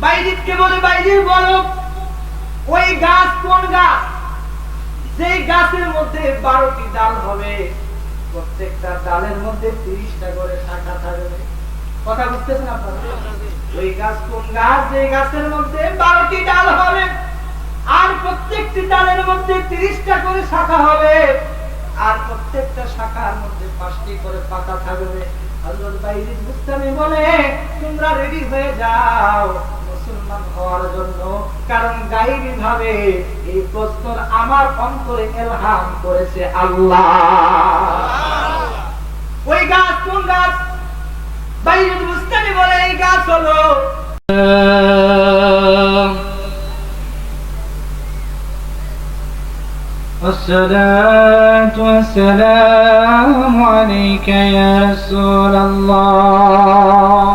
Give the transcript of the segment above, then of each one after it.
বাইজিদকে বলে, বাইজিদ বলো ওই গাছ কোন গাছ? যেই গাছের মধ্যে 12টি ডাল হবে, প্রত্যেকটা ডালের মধ্যে 30টা করে শাখা থাকবে। কথা বুঝতেছেন আপনারা? ওই গাছ কোন গাছ? যে গাছের মধ্যে 12টি ডাল হবে আর প্রত্যেকটি ডালের মধ্যে 30টা করে শাখা হবে আর প্রত্যেকটা শাখার মধ্যে 5টি করে পাতা থাকবে। হযরত বাইজিদ বুস্তামি বলে, তোমরা রেডি হয়ে যাও মুসলমান হওয়ার জন্য, কারণ গায়বী ভাবে এই প্রশ্ন আমার অন্তরে ইলহাম করেছে আল্লাহ। ওই গাছ কোন গাছ? বাইজিদ বুস্তামি বলে এই গাছ হলো الصلاة والسلام عليك يا رسول الله.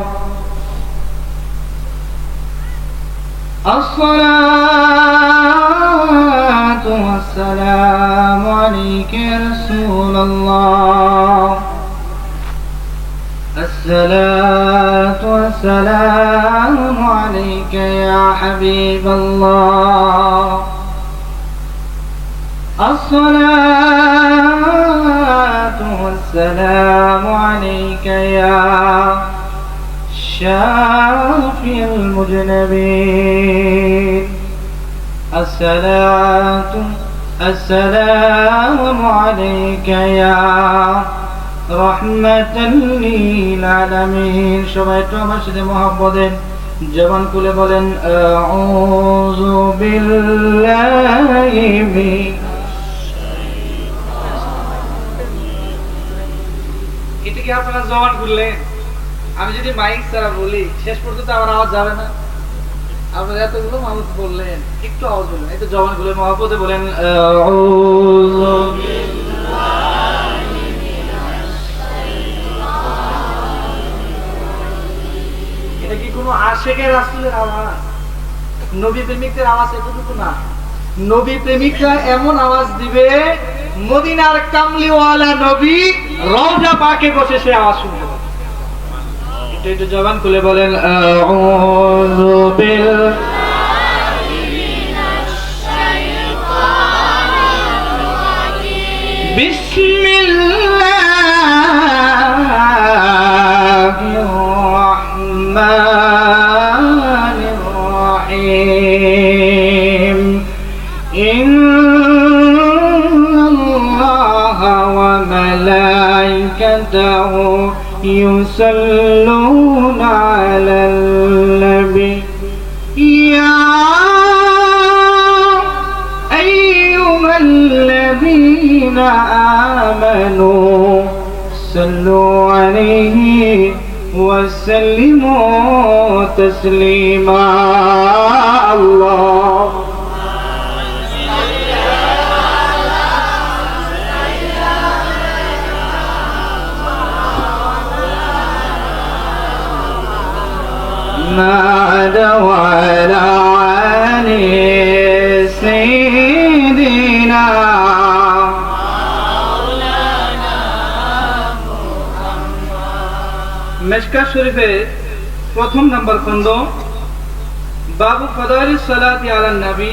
الصلاة والسلام عليك يا رسول الله. الصلاة والسلام عليك يا حبيب الله. الصلاة والسلام عليك يا شافي المذنبين. السلام عليك يا رحمة للعالمين. সবাই তো আমার সাথে মহব্বতে জবান খুলে বলেন, আউযু বিল্লাহি মিন। এটা কি আপনারা জবান খুললেন? আমি যদি মাইক ছাড়া বলি শেষ পর্যন্ত আমার আওয়াজ যাবে না? আপনারা এতগুলো মানুষ বললেন, একটু আওয়াজ বললেন, একটু জবান খুলে মহব্বতে বলেন, আউযু বিল্লাহি মিনাশ শাইতানির। এটা কি কোনো আশিকের রাসূলের আওয়াজ? নবী প্রেমিকদের আওয়াজ এতটুকু না। নবী প্রেমিকরা এমন আওয়াজ দিবে, মদিনার কামলিওয়ালা নবী রওজা পাকে বসে সে আওয়াজ শুনতে পাবে। একটু জবান খুলে বলেন, আউযু বিল্লাহি মিনাশ শাইতানির রাজীম। বিসমিল্লাহির রাহমানির রাহিম। ইন্নাল্লাহা ওয়া মালাইকাতাহু يصلون على النبي يا أيها الذين آمنوا صلوا عليه وسلموا تسليما. الله وعلى آل سيدنا মিশকাত শরীফের প্রথম নম্বর খণ্ড, বাবু ফাদাইলিস সালাতি আলান নবী।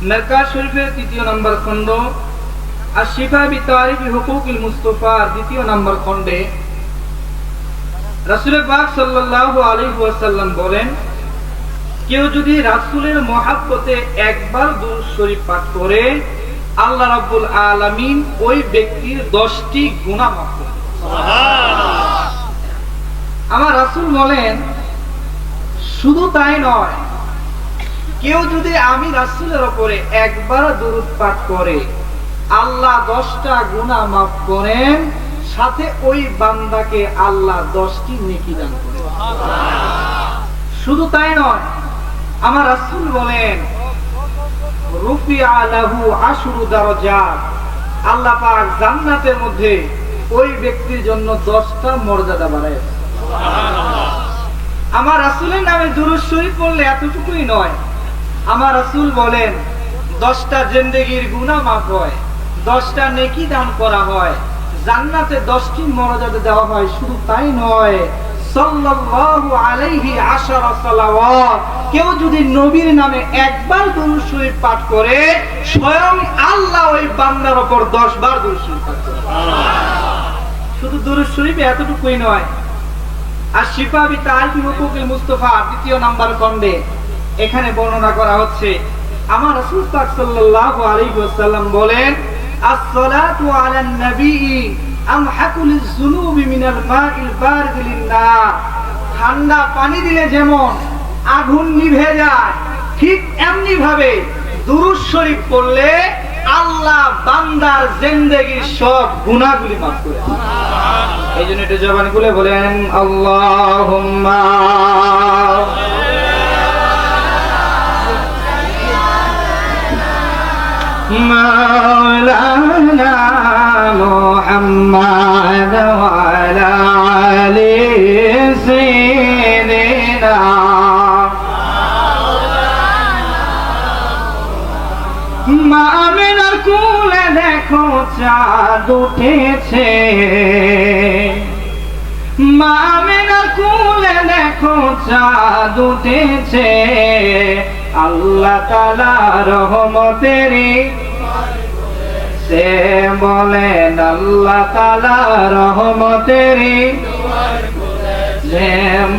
মিশকাত শরীফের তৃতীয় নম্বর খণ্ড, আশ-শিফা বিতারিফি হুকুকিল মুস্তাফার দ্বিতীয় নম্বর খণ্ডে রাসূল পাক সাল্লাল্লাহু আলাইহি ওয়াসাল্লাম বলেন, কেউ যদি রাসূলের মহব্বতে একবার দুরূদ শরীফ পাঠ করে, আল্লাহ রাব্বুল আলামিন ওই ব্যক্তির 10টি গুনাহ মাফ করেন। সুবহানাল্লাহ। আমার রাসূল বলেন, শুধু তাই নয়, কেউ যদি আমি রাসূলের উপরে একবার দুরূদ পাঠ করে, আল্লাহ 10টা গুনাহ মাফ করেন, সাথে ওই বান্দাকে আল্লাহ 10টি নেকি দান করেন। শুধু তাই নয়, আমার রাসূল বলেন, রুফিআ লাহু 10 দারাজাত, আল্লাহ পাক জান্নাতের মধ্যে ওই ব্যক্তির জন্য 10টা মর্যাদা বাড়ায়। সুবহানাল্লাহ। আমার রাসূলের নামে দুরূদ শরীফ পড়লে এতটুকুই নয়, আমার রাসূল বলেন 10টা জিন্দেগীর গুনাহ মাফ হয়, 10টা নেকি দান করা হয়, জান্নাতে 10টি মর্যাদা দেওয়া হয়। শুধু তাই নয়, সাল্লাল্লাহু আলাইহি আশারা সালাওয়াত, কেউ যদি নবীর নামে একবার দুরূদ শরীফ পাঠ করে, স্বয়ং আল্লাহ ওই বান্দার উপর 10 বার দুরূদ শরীফ পাঠ করে। শুধু দুরূদ শরীফ এতটুকুই নয়, আর শিফা বিতারিফি হুকুকিল মুস্তাফা 2 নাম্বার খণ্ডে এখানে বর্ণনা করা হচ্ছে, আমার রাসূল পাক সাল্লাল্লাহু আলাইহি ওয়াসাল্লাম বলেন, as-salatu আলান নবী আমহাকুল যুনুবি মিনাল মাইল বারিদ লিন-নার। ঠান্ডা পানি দিলে যেমন আগুন নিভে যায়, ঠিক এমনি ভাবে দুরূদ শরীফ পড়লে আল্লাহ বান্দার জিন্দেগীর সব গুনাহগুলি মাফ করে দেন। এই জন্য একটু জবান খুলে বলেন আল্লাহুম্মা মাওলানা মুহাম্মাদ ওয়া আলা আলি সাইয়্যিদিনা মা আমিনার কোলে দেখো চাঁদ উঠেছে, মা আমিনার কোলে দেখো চাঁদ উঠেছে, আল্লাহ তাআলা রহমতেরই সে বলেন, আল্লাহ তাআলা রহমতেরই সে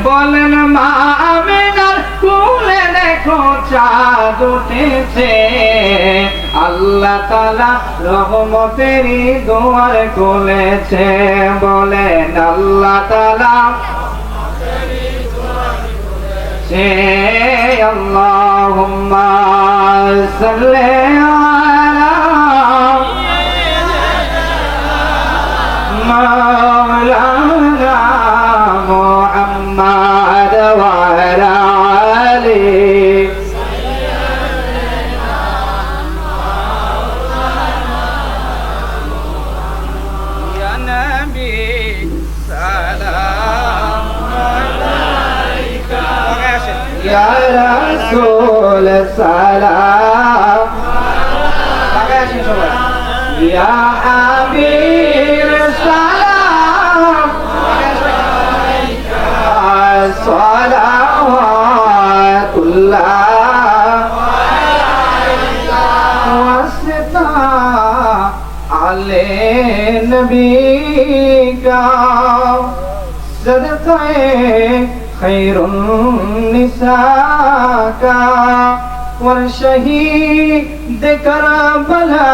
বলেন, মা আমিনার কোলে দেখো চাঁদ উঠেছে, আল্লাহ তাআলা রহমতেরই দুয়ার খুলেছে, বলেন আল্লাহ তাআলা সে আল্লাহুম্মা সাল্লি আলা মাওলানা মুহাম্মাদ ওয়া আলা আলি ইয়া নবী সালাম আলাইকা ইয়া রাসূল সালাম ইয়া হাবিব সালাম সালাওয়াতুল্লাহ ওয়াসতা আলে নবী কা সদকায়ে খৈরুন নিসা কা और शहीद करबला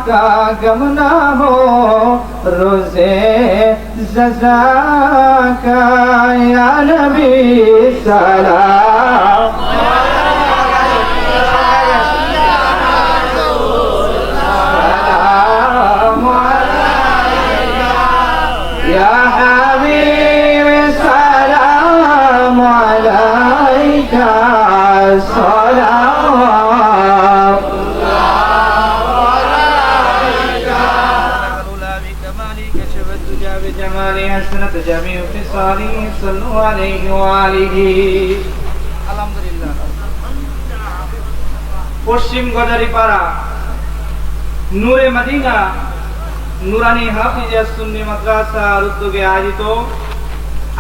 का गम ना हो रोज़े ज़ज़ा का या नबी सलाम या हबीब सलाम अलैका सलाम পশ্চিম গজারিপাড়া নূরে মদিনা নুরানি হাফিজিয়া সুন্নি মাদ্রাসার উদ্যোগে আয়োজিত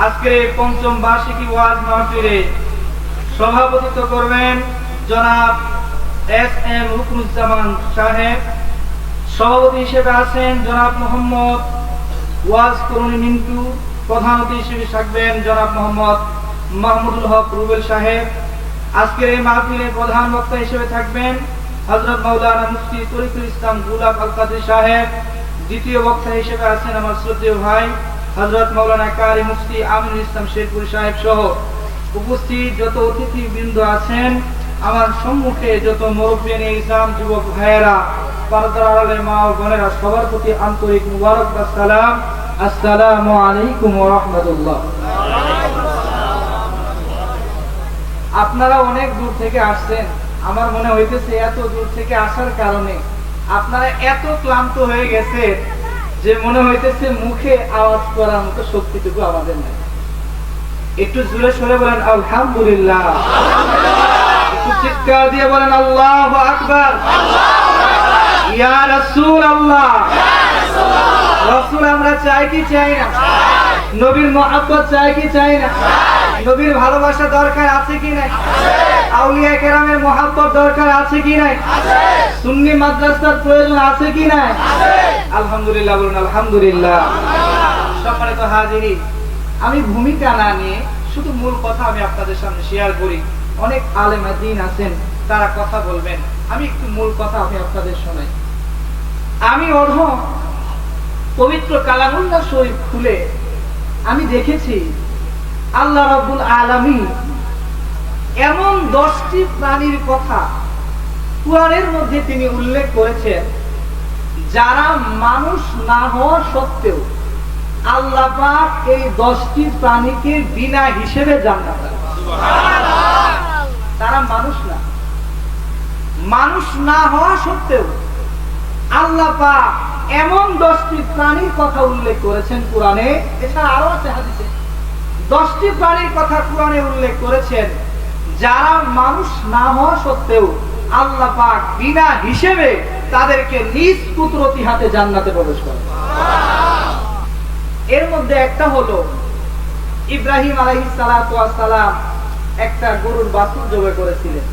আজকের এই ৫ম বার্ষিকী ওয়াজ মাহফিলে সভাপতিত্ব করবেন জনাব এস.এম. রুকনুজ্জামান সাহেব। সভাপতি হিসেবে আছেন জনাব মোহাম্মদ ওয়াজ করুণী মিন্টু। প্রধান অতিথি হিসেবে থাকবেন জনাব মোহাম্মদ মাহমুদুল হক রুবেল সাহেব। আজকের এই মাহফিলে প্রধান বক্তা হিসেবে থাকবেন হযরত মাওলানা মুফতি তরিকুল ইসলাম গুলাব আল কাদরি সাহেব। দ্বিতীয় বক্তা হিসেবে আছেন আমার শ্রদ্ধেয় ভাই হযরত মাওলানা কারি মুফতি আমিনুল ইসলাম শেরপুরি সাহেব সহ উপস্থিত যত অতিথিবৃন্দ আছেন, আমার সম্মুখে যত মুরব্বিয়ানে ইসলাম, যুবক ভাইয়েরা, পর্দার আড়ালের মা ও বোনেরা, সবার প্রতি আন্তরিক মুবারকবাদ সালাম। আসসালামু আলাইকুম ওয়া রাহমাতুল্লাহ। আপনারা অনেক দূর থেকে আসছেন। আমার মনে হইতেছে এত দূর থেকে আসার কারণে আপনারা এত ক্লান্ত হয়ে গেছে যে মনে হইতেছে মুখে আওয়াজ করার মতো শক্তিটুকু আমাদের নাই। একটু জোরে সরে বলেন আলহামদুলিল্লাহ, একটু চিৎকার দিয়ে বলেন আল্লাহু আকবার। ইয়া রাসূলুল্লাহ, রাসূল আমরা চাই কি চাই না? নবীর মহব্বত চাই কি চাই না? নবীর ভালোবাসা দরকার আছে কি নাই? আউলিয়া কেরামের মহব্বত দরকার আছে কি নাই? সুন্নি মাদ্রাসার প্রয়োজন আছে কি নাই? আলহামদুলিল্লাহ বলুন আলহামদুলিল্লাহ। সম্মানিত হাজিরিন, আমি ভূমিকা না নিয়ে শুধু মূল কথা আমি আপনাদের সামনে শেয়ার করি। অনেক আলেম দ্বীন আছেন, তারা কথা বলবেন, আমি একটু মূল কথা আমি আপনাদের শোনাই। আমি পবিত্র কালামুল্লাহ শরীফ খুলে আমি দেখেছি আল্লাহ রাব্বুল আলামিন এমন 10টি প্রাণীর কথা কুরআনের মধ্যে তিনি উল্লেখ করেছেন, যারা মানুষ না হওয়া সত্ত্বেও আল্লাহ পাক এই 10টি প্রাণীকে বিনা হিসেবে জান্নাত দেন। তারা মানুষ না হওয়া সত্ত্বেও আল্লাহ পাক এমন 10টি প্রাণীর কথা উল্লেখ করেছেন কুরআনে, এছাড়া আরো আছে হাদিসে। 10টি প্রাণীর কথা কুরআনে উল্লেখ করেছেন, যারা মানুষ না হওয়া সত্ত্বেও আল্লাহ পাক বিনা হিসেবে তাদেরকে নিজ কুদরতি হাতে জান্নাতে প্রবেশ করেন। এর মধ্যে একটা হলো ইব্রাহিম আলাইহিস সালাতু ওয়াস সালাম একটা গরুর বাছুর জবাই করেছিলেন।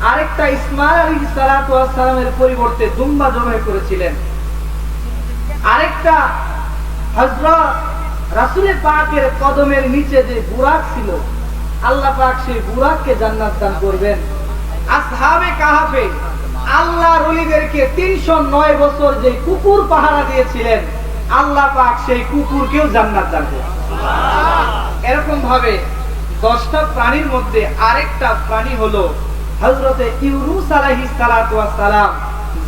আরেকটা ইসমাঈল আলাইহিস সালাতু ওয়াস সালামের পরিবর্তে দুম্বা জবাই করেছিলেন। আরেকটা হযরত রাসূল পাকের কদমের নিচে যে বুরাক ছিল, আল্লাহ পাক সেই বুরাককে জান্নাত দান করবেন। আসহাবে কাহাফে আল্লাহর ওলিদেরকে 309 বছর যে কুকুর পাহারা দিয়েছিলেন, আল্লাহ পাক সেই কুকুরকেও জান্নাত দান করবেন। এরকম ভাবে 10টা প্রাণীর মধ্যে আরেকটা প্রাণী হলো হযরতে ইউনূস আলাইহিস সালাতু ওয়াস সালাম,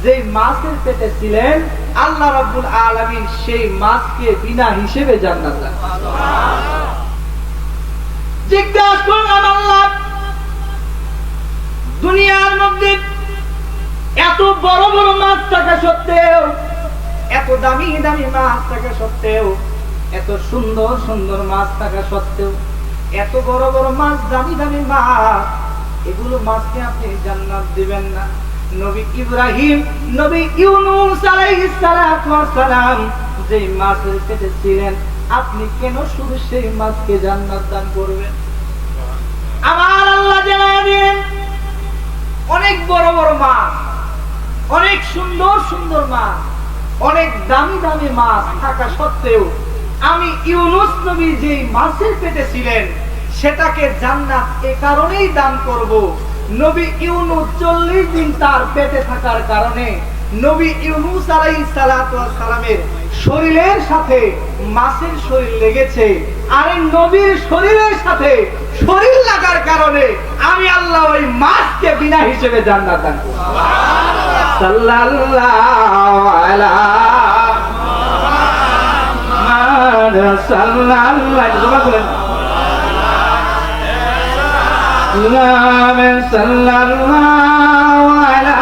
যে মাছের পেটে ছিলেন, আল্লাহ রাব্বুল আলামিন সেই মাছকে বিনা হিসেবে জান্নাত দান করেন। জিজ্ঞাসা করলাম, আল্লাহ দুনিয়ার মধ্যে এত বড় বড় মাছ থাকা সত্ত্বেও, এত দামি দামি মাছ থাকা সত্ত্বেও, এত সুন্দর সুন্দর মাছ থাকা সত্ত্বেও, এত বড় বড় মাছ, দামি দামি মাছ, এগুলো মাছকে আপনি জান্নাত দিবেন না? নবী ইব্রাহিম, নবী ইউনূস আলাইহিস সালাতু ওয়াস সালাম যে মাছের পেটে ছিলেন, আপনি কেন শুধু সেই মাছকে জান্নাত দান করবেন? আমার আল্লাহ জানেন অনেক বড় বড় মাছ, অনেক সুন্দর সুন্দর মাছ, অনেক দামি দামি মাছ থাকা সত্ত্বেও আমি ইউনূস নবী যে মাছের পেটে ছিলেন সেটাকে জান্নাত এ কারণেই দান করব, নবী ইউনূস 40 দিন তার পেটে থাকার কারণে নবী ইউনূস আলাইহিস সালাতু ওয়াস সালামের শরীরের সাথে মাছের শরীর লেগেছে, আর নবীর শরীরের সাথে শরীর লাগার কারণে আমি আল্লাহ ওই মাছকে বিনা হিসেবে জান্নাত দান করব। সাল্লাল্লাহু আলা মুহাম্মাদ সাল্লাল্লাহু আলা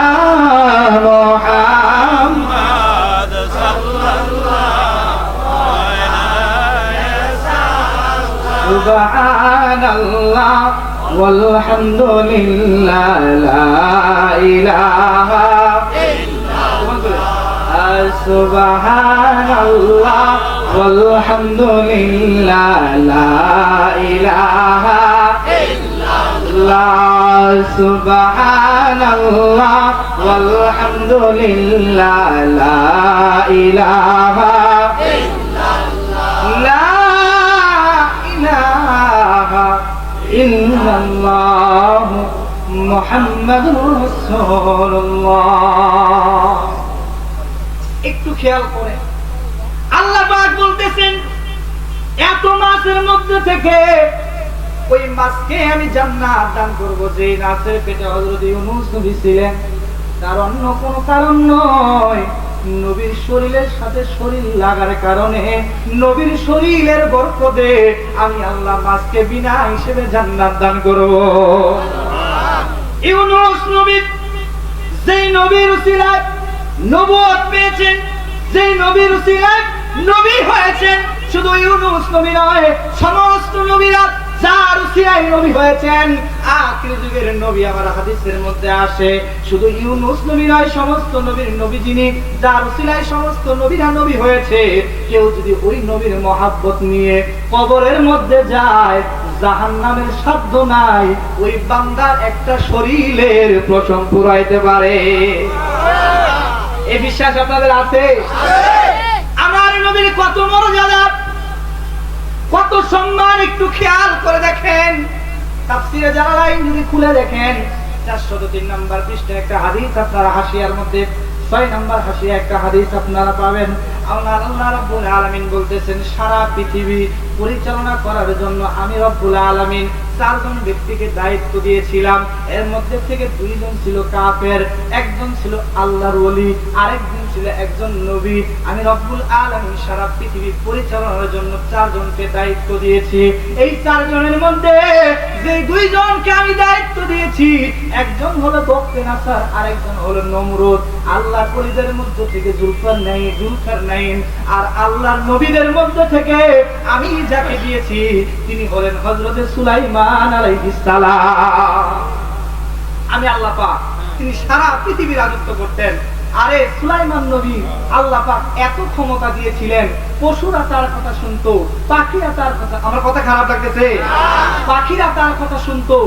মুহাম্মাদ সুবহানাল্লাহ ওয়ালহামদুলিল্লাহ লা ইলাহা ইল্লাল্লাহ সুবহানাল্লাহ ওয়ালহামদুলিল্লাহ লা ইলাহা ইল্লাল্লাহ সুবহানাল্লাহ ওয়ালহামদুলিল্লাহ লা ইলাহা ইল্লাল্লাহ মুহাম্মাদুর রাসূলুল্লাহ। একটু খেয়াল করে আল্লাহ পাক বলতেছেন, এত মাছের মধ্যে থেকে ওই মাছকে আমি জান্নাত দান করব, যে মাছের পেটে হযরত ইউনূস নবী ছিলেন। তার অন্য কোনো কারণ নয়, নবীর শরীরের সাথে শরীর লাগার কারণে, নবীর শরীরের বরকতে আমি আল্লাহ মাছকে বিনা হিসেবে জান্নাত দান করব। ইউনূস নবী যেই নবীর উসিলায় নবুয়ত পেয়েছেন, যেই নবীর উসিলায় নবী হয়েছেন, শুধু ইউনূস নবী নয়, সমস্ত নবীরা যার ওসিয়ায় নবী হয়েছেন। আখির যুগের নবী আমার হাদিসের মধ্যে আসে, শুধু ইউনূস নবী নয়, সমস্ত নবীর নবী যিনি, যার ওসিলায় সমস্ত নবীরা নবী হয়েছে। কেউ যদি ওই নবীর মহাব্বত নিয়ে কবরের মধ্যে যায়, জাহান্নামের সাধ্য নাই ওই বান্দার একটা শরীরের প্রশম পুরাইতে পারে। এই বিশ্বাস আপনাদের আছে? আমার নবীর কত মর্যাদা, কত সম্মান, একটু খেয়াল করে দেখেন। তাফসীরে জালালাইন যদি খুলে দেখেন, 403 নম্বর পৃষ্ঠায় একটা হাদিস আপনারা হাসিয়ার মধ্যে 6 নম্বর হাসিয়া একটা হাদিস আপনারা পাবেন। আল্লাহ রাব্বুল আলামিন বলতেছেন, সারা পৃথিবী পরিচালনা করার জন্য আমি রব্বুল আলামিন 4 জন ব্যক্তিকে দায়িত্ব দিয়েছিলাম। এর মধ্যে থেকে 2 জন ছিল কাফের, একজন ছিল আল্লাহর ওলি, আরেকজন ছিল একজন নবী। আমি রব্বুল আলামিন সারা পৃথিবী পরিচালনার জন্য 4 জনকে দায়িত্ব দিয়েছি। এই 4 জনের মধ্যে যে 2 জনকে আমি দায়িত্ব দিয়েছি, একজন হলো বখতেনাসার, আরেকজন হলো নমরুদ। আল্লাহর ওলিদের মধ্যে থেকে জুলকারনাইন, আর আল্লাহর নবীদের মধ্যে থেকে আমি যাকে দিয়েছি তিনি হলেন হযরতে সুলাইমান আলাইহিস সালাম। আমি আল্লাহ পাক, তিনি সারা পৃথিবী রাজত্ব করতেন। আরে সুলাইমান নবী আল্লাহ পাক এত ক্ষমতা দিয়েছিলেন, পশুরা তার কথা শুনতো, পাখিরা তার কথা, আমার কথা খারাপ লাগতেছে? পাখিরা তার কথা শুনতো,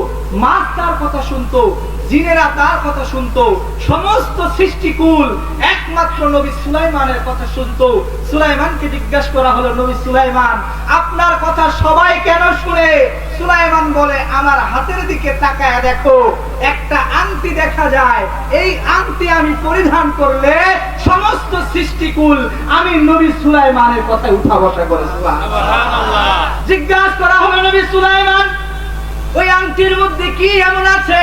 মাছ তার কথা শুনতো, জিনেরা তার কথা শুনতো, সমস্ত সৃষ্টিকুল একমাত্র নবী সুলাইমানের কথা শুনতো। সুলাইমানকে জিজ্ঞাসা করা হলো, নবী সুলাইমান আপনার কথা সবাই কেন শুনে? সুলাইমান বলে, আমার হাতের দিকে তাকায় দেখো, একটা আংটি দেখা যায়, এই আংটি আমি পরিধান করলে সমস্ত সৃষ্টিকুল আমি নবী সুলাইমানের কথায় উঠা বসা করে। সুবহানাল্লাহ। জিজ্ঞাসা করা হলো, নবী সুলাইমান ওই আংটির মধ্যে কি এমন আছে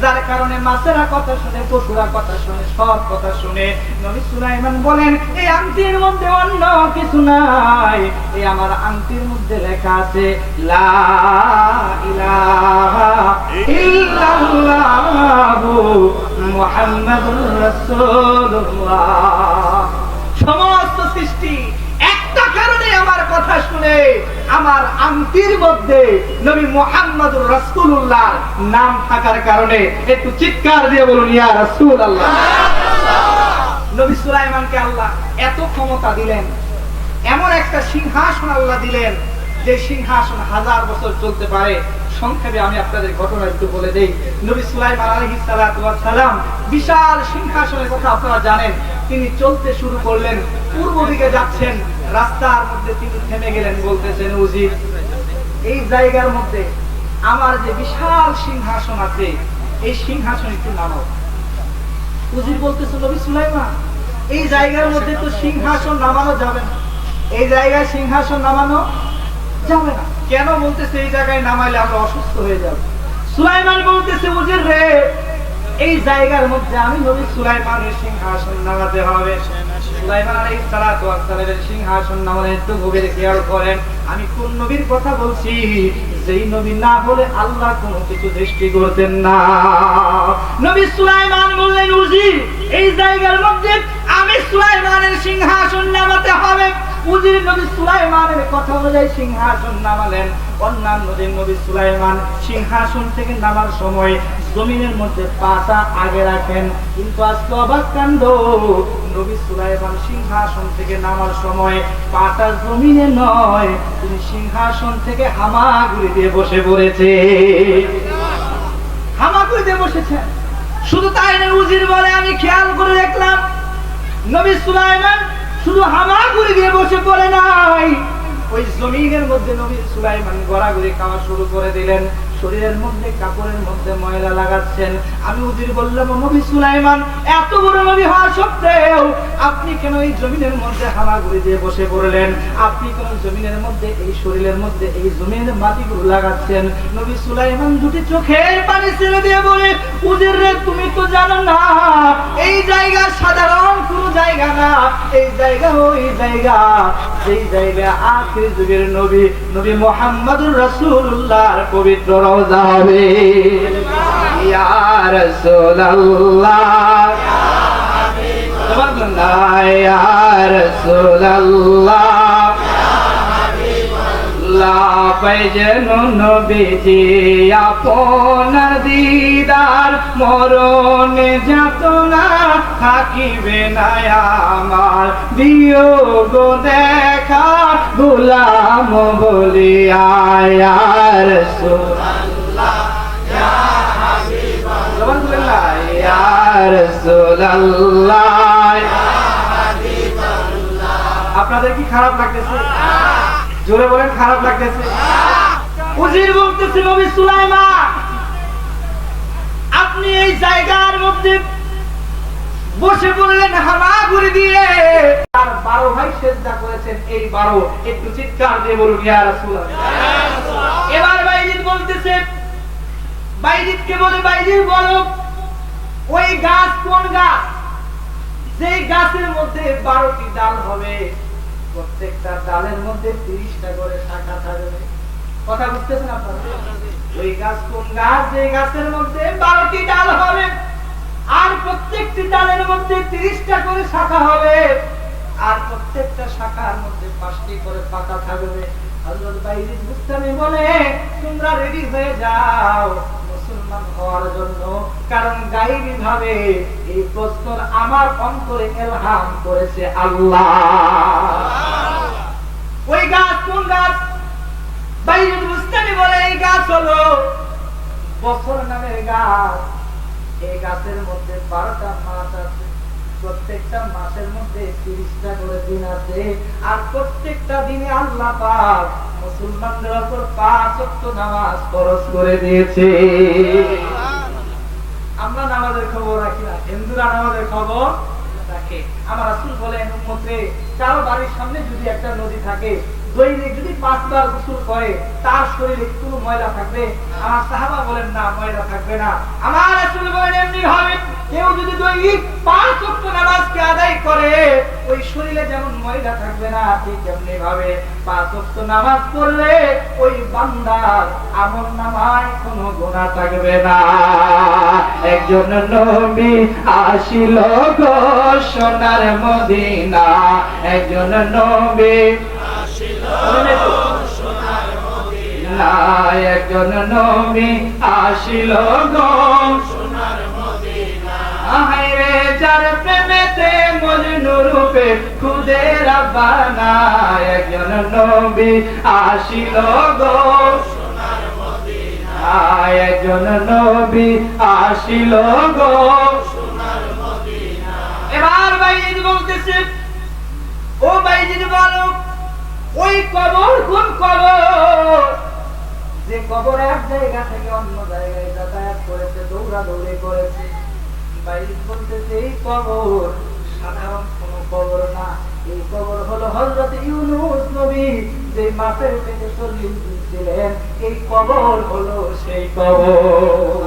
যার কারণে মাছেরা কথা শুনে, পশুরা কথা শুনে, সব কথা শুনে? নবী সুলাইমান বলেন, এই আংটির মধ্যে অন্য কিছু নাই, এই আমার আংটির মধ্যে লেখা আছে লা ইলাহা ইল্লাল্লাহু মুহাম্মাদুর রাসূলুল্লাহ। সমস্ত সৃষ্টি একটা কারণে আমার কথা শুনে, আমার আংটির মধ্যে নবী মুহাম্মাদুর রাসূলুল্লাহ নাম থাকার কারণে। একটু চিৎকার দিয়ে বলুন ইয়া রাসূলুল্লাহ। নবী সুলাইমানকে আল্লাহ এত ক্ষমতা দিলেন, এমন একটা সিংহাসন আল্লাহ দিলেন যে সিংহাসন 1000 বছর চলতে পারে। সংক্ষেপে আমি আপনাদের ঘটনা একটু বলে দেই। নবী সুলাইমান আলাইহিস সালাতু ওয়াস সালাম বিশাল সিংহাসনের কথা আপনারা জানেন। তিনি চলতে শুরু করলেন, পূর্ব দিকে যাচ্ছেন, রাস্তার মধ্যে তিনি থেমে গেলেন, বলতেছেন, উজির এই জায়গার মধ্যে আমার যে বিশাল সিংহাসন আছে, এই সিংহাসন একটু নামাও। উজির বলতেছে, নবী সুলাইমান এই জায়গার মধ্যে তো সিংহাসন নামানো যাবে না, এই জায়গায় সিংহাসন নামানো যাবে না। কেন? বলতেছে, এই জায়গায় নামাইলে আমরা অসুস্থ হয়ে যাব। সুলাইমান বলতেছে, উজির রে এই জায়গার মধ্যে আমি নবী সুলাইমানের সিংহাসন নামাতে হবে। সুলাইমান আলাইহিস সালাতু ওয়াস সালামের সিংহাসন নামালে একটু গভীরে খেয়াল করেন, আমি কোন নবীর কথা বলছি? যেই নবী না হলে আল্লাহ কোনো কিছু সৃষ্টি করতেন না। নবী সুলাইমান বললেন, উজির এই জায়গার মধ্যে আমি সুলাইমানের সিংহাসন নামাতে হবে। উজির নবী সুলাইমানের কথা অনুযায়ী সিংহাসন নামালেন। অন্যান্য দিন নবী সুলাইমান সিংহাসন থেকে নামার সময় জমিনের মধ্যে পাটা আগে রাখেন, কিন্তু আজকে অবাক কাণ্ড, নবী সুলাইমান সিংহাসন থেকে নামার সময় পাটা জমিনে নয়, তিনি সিংহাসন থেকে হামাগুড়ি দিয়ে বসে পড়েছে। হামাগুড়ি দিয়ে বসেছেন। শুধু তাই না, উজির বলে, আমি খেয়াল করে দেখলাম নবী সুলাইমান শুধু হামাগুড়ি দিয়ে বসে পড়ে নাই, ওই জমিনের মধ্যে নবী সুলাইমান গড়াগড়ি খাওয়া শুরু করে দিলেন। শরীরের মধ্যে কাপড়ের মধ্যে ময়লা লাগাচ্ছেন। আমি উজির বললাম, নবী সুলাইমান এত বড় নবী হওয়া সত্ত্বেও আপনি কেন এই জমিনের মধ্যে হামাগুড়ি দিয়ে বসে পড়লেন? আপনি কেন জমিনের মধ্যে, এই শরীরের মধ্যে এই জমিনের মাটিগুলো লাগাচ্ছেন? নবী সুলাইমান দুটি চোখের পানি ছেড়ে দিয়ে বলে, উজির রে তুমি তো জানো না এই জায়গা সাধারণ কোনো জায়গা না, এই জায়গা ওই জায়গা, যেই জায়গা আখির যুগের নবী নবী মুহাম্মদুর রাসূলুল্লাহর পবিত্র রওজা হবে। ইয়া রাসূলুল্লাহ ইয়া হাবিবাল্লাহ ইয়া রাসূলুল্লাহ ইয়া হাবিবাল্লাহ আল্লাহ পাই যেন নবীজি আপনার দিদার মরণে যাতনা থাকিবে না আমার বিয়োগ দেখা গোলাম বলিয়া ইয়া রাসূলুল্লাহ ইয়া হাবিবাল্লাহ ইয়া রাসূলুল্লাহ ইয়া হাবিবাল্লাহ। আপনাদের কি খারাপ লাগতেছে? জোরে বলেন, খারাপ লাগতেছে? উজির বলতেছে নবী সুলাইমান আপনি এই জায়গার মধ্যে বসে পড়লেন হামাগুড়ি দিয়ে, আর 12 ভাই সেজদা করেছেন, এই 12 একটু চিৎকার দিয়ে বলুন ইয়া রাসূলুল্লাহ। এবার বাইজিদ বলতেছে, বাইজিদকে বলে বাইজিদ বলো ওই গাছ কোন গাছ? যে গাছের মধ্যে 12টি ডাল হবে, প্রত্যেকটা ডালের মধ্যে 30টা করে শাখা থাকবে। কথা বুঝতেছেন আপনারা? ওই গাছ কোন গাছ? যে গাছের মধ্যে 12টি ডাল হবে আর প্রত্যেকটি ডালের মধ্যে 30টা করে শাখা হবে, আর প্রত্যেকটা শাখার মধ্যে 5টি করে পাতা থাকবে। হযরত বাইজিদ বুস্তামি বলে তোমরা রেডি হয়ে যাও মুসলমান হওয়ার জন্য, কারণ গায়বী ভাবে এই প্রশ্ন আমার অন্তরে ইলহাম করেছে আল্লাহ। ওই গাছ কোন গাছ? বাইজিদ বুস্তামি বলে এই গাছ হলো বছর নামের গাছ। এই গাছের মধ্যে 12টা মাস আছে, প্রত্যেকটা মাসের মধ্যে 30টা করে দিন আছে, আর প্রত্যেকটা দিনে আল্লাহ পাক মুসলমানদের উপর 5 ওয়াক্ত নামাজ ফরজ করে দিয়েছে। আমরা নামাজের খবর রাখি না, হিন্দুরা নামাজের খবর রাখে। আমার রাসূল বলেন উম্মতে কারো বাড়ির সামনে যদি একটা নদী থাকে, দৈনিক যদি 5 বার গোসল করে তার শরীরে কোনো ময়লা থাকবে? আমার সাহাবা বলেন না, ময়লা থাকবে না। আমার রাসূল বলেন এমনি হবে কেউ যদি দৈনিক 5 ওয়াক্ত নামাজকে আদায় করে ওই শরীরে যেমন ময়লা থাকবে না, ঠিক এমনি ভাবে 5 ওয়াক্ত নামাজ পড়লে ওই বান্দার আমলনামায় কোনো গুনাহ থাকবে না। একজন নবী আসিল গো সোনার মদিনা, একজন নবী একজন নবী আসিল গো সোনার মদিনা, হায়রে যার প্রেমেতে মজনু রূপে খুদে রাব্বানা, একজন নবী আসিল গো সোনার মদিনা, একজন নবী আসিল গো সোনার মদিনা। এবার বাইজিদ বলতেছে, ও বাইজিদ বলো ওই কবর কোন কবর? যে কবর এক জায়গা থেকে অন্য জায়গায় যাতায়াত করেছে, দৌড়াদৌড়ি করেছে। বাইজিদ বলতেছে এই কবর সাধারণ কোন কবর না, এই কবর হলো হযরত ইউনূস নবী যে মাছের পেটে 40 দিন ছিলেন, এই কবর হলো সেই কবর।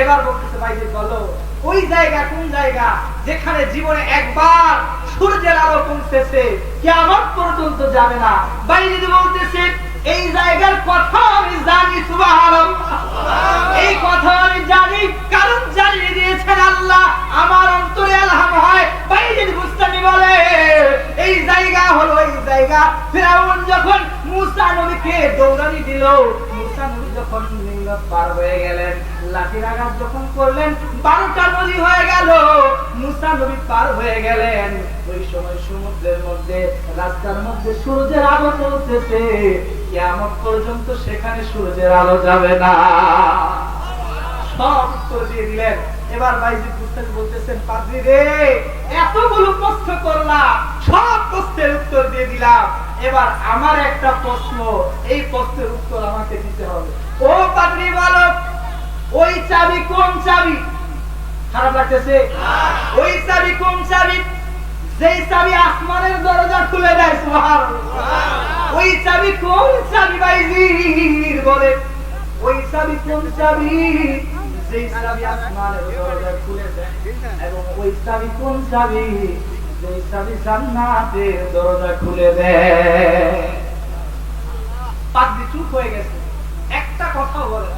এবার বলতেছে বাইজিদ বলো ওই জায়গা কোন জায়গা যেখানে জীবনে একবার সূর্যের আলো পৌঁছেছে, কিয়ামত পর্যন্ত যাবে না? বাইজিদ বলতেছে এই জায়গার কথা আমি জানি, সুবহানাল্লাহ, এই কথা আমি জানি, কারণ জানিয়ে দিয়েছেন আল্লাহ, আমার অন্তরে ইলহাম হয়। বাইজিদ বুস্তামি বলে এই জায়গা হলো এই জায়গা ফিরাউন যখন মুসা নবীকে দৌড়ানি দিল, মুসা নবী যখন নীল পার হয়ে গেলেন, লাঠির আঘাত যখন করলেন 12টা নদী হয়ে গেল, মুসা নবী পার হয়ে গেলেন। ওই সময় সমুদ্রের মধ্যে রাস্তার মধ্যে সূর্যের আলো চলতেছে, কিয়ামত পর্যন্ত সেখানে সূর্যের আলো যাবে না। সব উত্তর দিয়ে দিলেন। এবার বাইজিদ বুস্তামি বলতেছেন পাদ্রী রে এতগুলো প্রশ্ন করলাম, সব প্রশ্নের উত্তর দিয়ে দিলাম, এবার আমার একটা প্রশ্ন, এই প্রশ্নের উত্তর আমাকে দিতে হবে। ও পাদ্রী বলো ওই চাবি কোন চাবি? খারাপ লাগতেছে? ওই চাবি কোন চাবি? যেই চাবি আসমানের দরজা খুলে দেয়, সুবহানাল্লাহ। ওই চাবি কোন চাবি বাইজিদ বলে? ওই চাবি কোন চাবি? যেই চাবি আসমানের দরজা খুলে দেয়। এবং ওই চাবি কোন চাবি? যেই চাবি জান্নাতের দরজা খুলে দেয়। পাদ্রী চুপ হয়ে গেছে, একটা কথা বলে।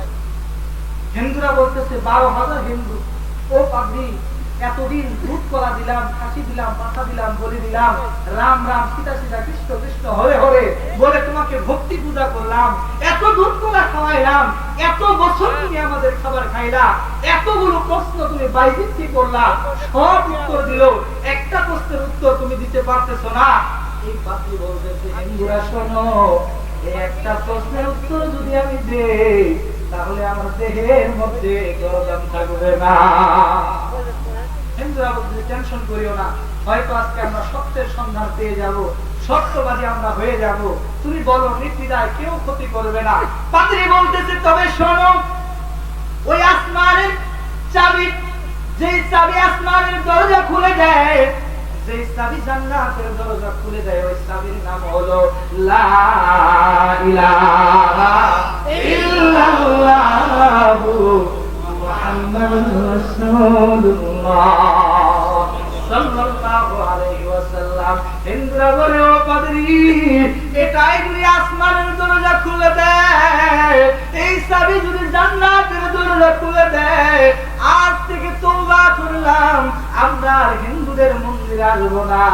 হিন্দুরা বলতেছে 12,000 হিন্দু। ও পাদ্রী এতদিন দুধ কলা দিলাম, ফাঁসি দিলাম, মাথা দিলাম, বলি দিলাম, রাম রাম সীতা সীতা কৃষ্ণ কৃষ্ণ হরে হরে বলে তোমাকে ভক্তি পূজা করলাম, এত দুধ কলা খাওয়াইলাম, এত বছর তুমি আমাদের খাবার খাইলা, এতগুলো প্রশ্ন তুমি বাইজিত্তি করলা, সব উত্তর দিল, একটা প্রশ্নের উত্তর তুমি দিতে পারতেছো না। এই পাত্রী বলতেছে, হিন্দুরা শোনো, এই একটা প্রশ্নের উত্তর যদি আমি দেই তাহলে আমার দেহের মধ্যে গরম থাকবে না। হিন্দুরা বলতে টেনশন করিও না, হয়তো আজকে আমরা সত্যের সন্ধান পেয়ে যাব, সত্যবাদী আমরা হয়ে যাব, তুমি বলো নির্দ্বিধায়, কেউ ক্ষতি করবে না। পাদ্রী বলতেছে, তবে শোনো, ওই আসমানের চাবি, যে চাবি আসমানের দরজা খুলে দেয়, যে চাবি জান্নাতের দরজা খুলে দেয়, ওই চাবির নাম হলো লা ইলাহা ইল্লাল্লাহু মুহাম্মাদুর রাসূলুল্লাহ সাল্লাল্লাহু আলাইহি ওয়াসাল্লাম। হিন্দুরা বলে, ও পাদ্রী, এটাই যদি আসমানের দরজা খুলে দেয়, এই চাবি যদি জান্নাতের দরজা খুলে দেয়, আজ থেকে তওবা করলাম, আমরা আর হিন্দুদের মন্দিরে আসবো না।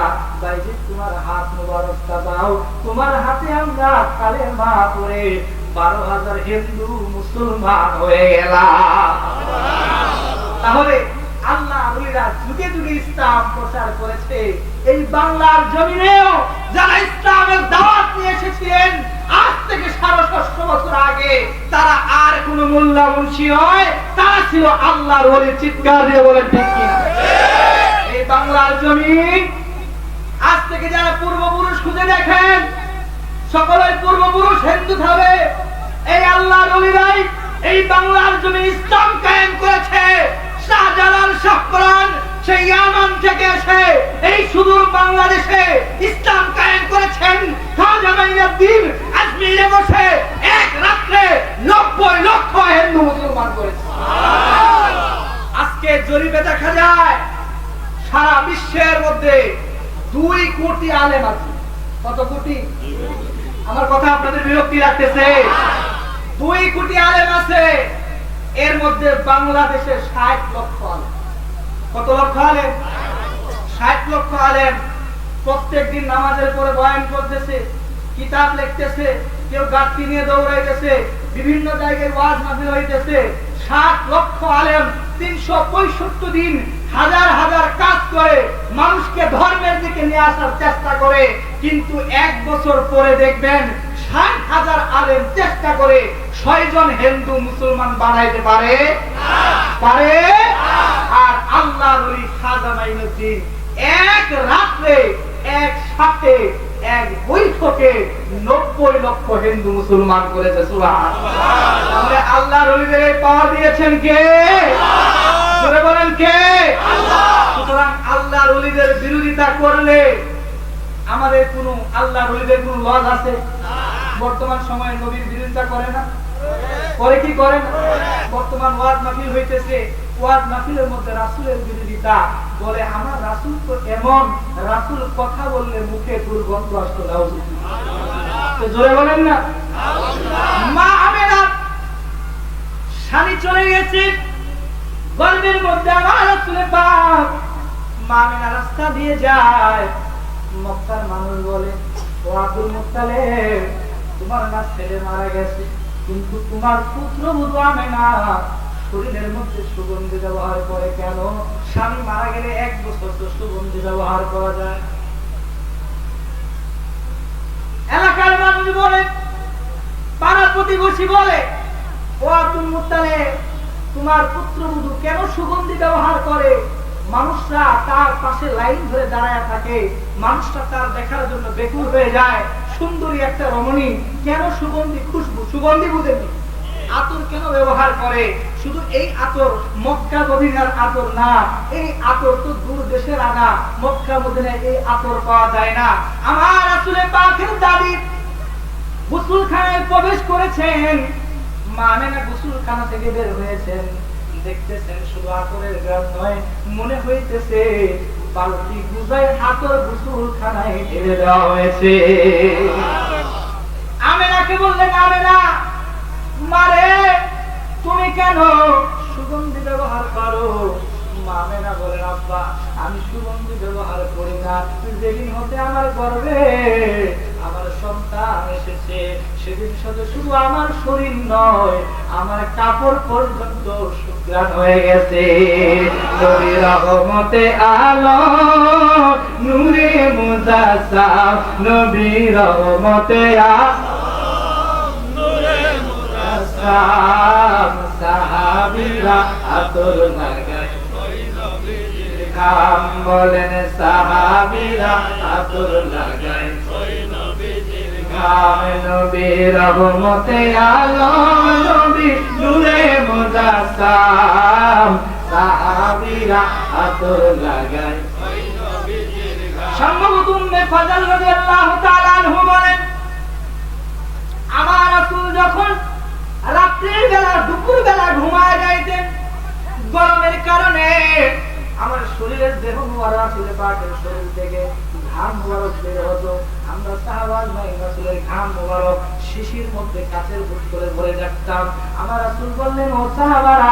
বাইজি, তোমার হাত মুবারকটা দাও, তোমার হাতে আমরা কালেমা পড়ে 12,000 হিন্দু মুসলমান হয়ে গেলাম। তাহলে আল্লাহ ওলিরা যুগে যুগে ইসলাম প্রচার করেছে, এই বাংলার জমিনেও যারা ইসলামের দাওয়াত নিয়ে এসেছিলেন আজ থেকে 650 বছর আগে, তারা আর কোন মোল্লা মুন্সি নয়, তারা ছিল আল্লাহর ওলি। চিৎকার দিয়ে বলেন ঠিক কিনা? এই বাংলার জমিন আজ থেকে যারা পূর্বপুরুষ খুঁজে দেখেন, সকলের পূর্বপুরুষ হিন্দু হবে। এই আল্লাহর ওলিরাই এই বাংলার জমিন ইসলাম কায়েম করেছে। শাহজালাল, শাহপরান সেই ইয়ামান থেকে এসে এই সুদূর বাংলাদেশে ইসলাম কায়েম করেছেন। খাজা মাইনুদ্দিন আজমিরে বসে এক রাত্রে 90 লক্ষ হিন্দু মুসলমান করেছে। আজকে জরিপে দেখা যায় সারা বিশ্বের মধ্যে 2 কোটি আলেম আছে। কত কোটি? আমার কথা আপনাদের বিরক্তি লাগতেছে? 2 কোটি আলেম আছে, এর মধ্যে বাংলাদেশে 60 লক্ষ আলেম। কত লক্ষ আলেম? 60 লক্ষ আলেম। প্রত্যেকদিন নামাজের পরে বয়ান করতেছে, কিতাব লিখতেছে, কেউ গাড়ি নিয়ে দৌড়াইতেছে, বিভিন্ন জায়গায় ওয়াজ মাহফিল হইতেছে। 60 লক্ষ আলেম 365 দিন হাজার হাজার কাজ করে মানুষকে ধর্মের দিকে নিয়ে আসার চেষ্টা করে, কিন্তু 1 বছর পরে দেখবেন 60,000 আলেম চেষ্টা করে 6 জন হিন্দু মুসলমান বানাইতে পারে? পারে? আর আল্লাহর ওলি খাজা মাইনুদ্দিন এক রাত্রে একসাথে এক বৈঠকে 90 লক্ষ হিন্দু মুসলমান করেছে। সুবহানাল্লাহ। তাহলে আল্লাহর ওলিদের পাওয়ার দিয়েছেন কে? জোরে বলেন কে? আল্লাহ। সুতরাং আল্লাহর ওলিদের বিরোধিতা করলে আমাদের কোনো আল্লাহর ওলিদের কোনো লজ আছে? বর্তমান সময়ে নবীর বিরোধিতা করে না? করে কি করে না? বর্তমান ওয়াজ মাহফিল হইতেছে, ওয়াজ মাহফিলের মধ্যে রাসূলের বিরোধিতা, বলে আমার রাসূল তো এমন, রাসূল কথা বললে মুখে দুর্গন্ধ আসতো। তো জোরে বলেন না? মা আমেনার স্বামী চলে গেছে, গর্ভের মধ্যে আমার রাসূলের পাক। মা আমেনা রাস্তা দিয়ে যায়, মক্কার মানুষ বলে, ও আব্দুল মুত্তালিব, তোমার না ছেলে মারা গেছে, কিন্তু তোমার পুত্রবধূ আমেনা শরীরের মধ্যে সুগন্ধি ব্যবহার করে কেন? স্বামী মারা গেলে 1 বছর তো সুগন্ধি ব্যবহার করা যায়। এলাকার মানুষ বলে, পাড়া প্রতিবেশী বলে, ও আব্দুল মুত্তালিব, তোমার পুত্রবধূ কেন সুগন্ধি ব্যবহার করে? মানুষরা তার পাশে লাইন ধরে দাঁড়ায় থাকে, মানুষটা তার দেখার জন্য বেকুল হয়ে যায়। সুন্দরী একটা রমণী, কেন সুগন্ধি, খুশবু, সুগন্ধি বুঝেনি, আতর কেন ব্যবহার করে? শুধু এই আতর মক্কা মদিনার আতর না, এই আতর তো দূর দেশের আনা, মক্কা মদিনায় এই আতর পাওয়া যায় না। আমার রাসূলের পাকের দাবি গোসলখানায় প্রবেশ করেছেন, মা আমেনা গোসলখানা থেকে বের হয়েছেন, দেখতেছেন শুধু আতরের গ্রাম নয়, মনে হইতেছে বালতি গুজায় আতর গোসলখানায় ঢেলে দেওয়া হয়েছে। আমেনাকে বললেন, আমেনা মারে, তুমি কেন সুগন্ধি ব্যবহার করো? মা আমেনা বলেন, যেদিন হতে আমার গর্ভে আমার সন্তান এসেছে সেদিন শুধু আমার শরীর নয় আমার কাপড় পর্যন্ত শুকরান হয়ে গেছে। নবীর রহমতে আলো নূরে মুজাসসাম, নবীর রহমতে সাহাবীরা আতর লাগায় কাম বলেন, সাহাবীরা আতর লাগায় কাম। নবীর রহমতে আলম নবী নূরে মুজাসসাম, সাহাবীরা আতর লাগায়। সম্ভবত উম্মে ফাজল রাদিয়াল্লাহু তাআলা আনহু বলেন, আমার রাসূল যখন রাত্রির বেলা দুপুর বেলা ঘুমায় যাইতেন গরমের কারণে আমার শরীরের দেহ মুবারক রাসূলের পাকের শরীর থেকে ঘাম মুবারক বের হতো। আমরা সাহাবায়ে নাই রাসূলের ঘাম মুবারক শিশির মধ্যে কাচের বুট করে ভরে রাখতাম। আমার রাসূল বললেন, ও সাহাবারা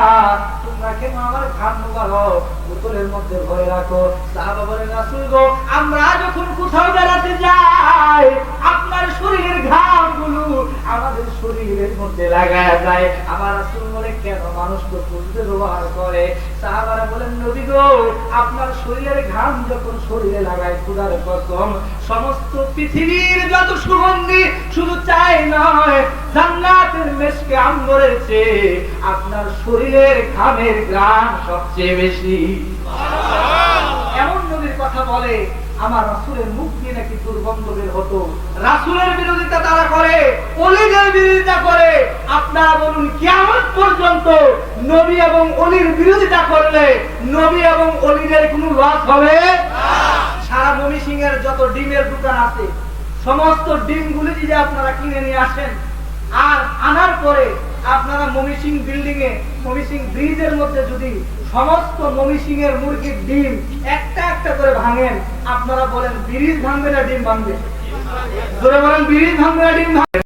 তোমরা কেন আমার ঘাম মুবারক বোতলের মধ্যে ভরে রাখো? সাহাবা বলেন, রাসূল গো আমরা যখন কোথাও বেড়াতে যাই আপনার শরীরের ঘামগুলো আমাদের শরীরের মধ্যে লাগায়া যায়। আমার রাসূল বলে, কেন? মানুষ তো বুঝতে ব্যবহার করে। সাহাবারা বলেন, নবী গো আপনার শরীরের ঘাম যখন শরীরে লাগায় খোদার কসম সমস্ত পৃথিবীর যত সুগন্ধি শুধু চাই নয় জান্নাতের মেশকে আম্বরের চেয়ে আপনার শরীরের ঘামের ঘ্রাণ সবচেয়ে বেশি। এমন নবীর কথা বলে আমার রাসূলের মুখ দিয়ে নাকি দুর্গন্ধ বের হতো। রাসূলের বিরোধিতা তারা করে, ওলিদের বিরোধিতা করে। আপনারা বলুন কিয়ামত পর্যন্ত নবী এবং ওলির বিরোধিতা করলে নবী এবং ওলিদের কোনো লস হবে না। সারা ময়মনসিংহের যত ডিমের দোকান আছে সমস্ত ডিমগুলি যদি আপনারা কিনে নিয়ে আসেন আর আনার পরে আপনারা ময়মনসিংহ বিল্ডিং এ ময়মনসিংহ ব্রিজের মধ্যে যদি সমস্ত ময়মনসিংহের মুরগির ডিম একটা একটা করে ভাঙেন, আপনারা বলেন ব্রিজ ভাঙবে না ডিম ভাঙবে? জোরে বলেন, ব্রিজ ভাঙবে না ডিম ভাঙবে?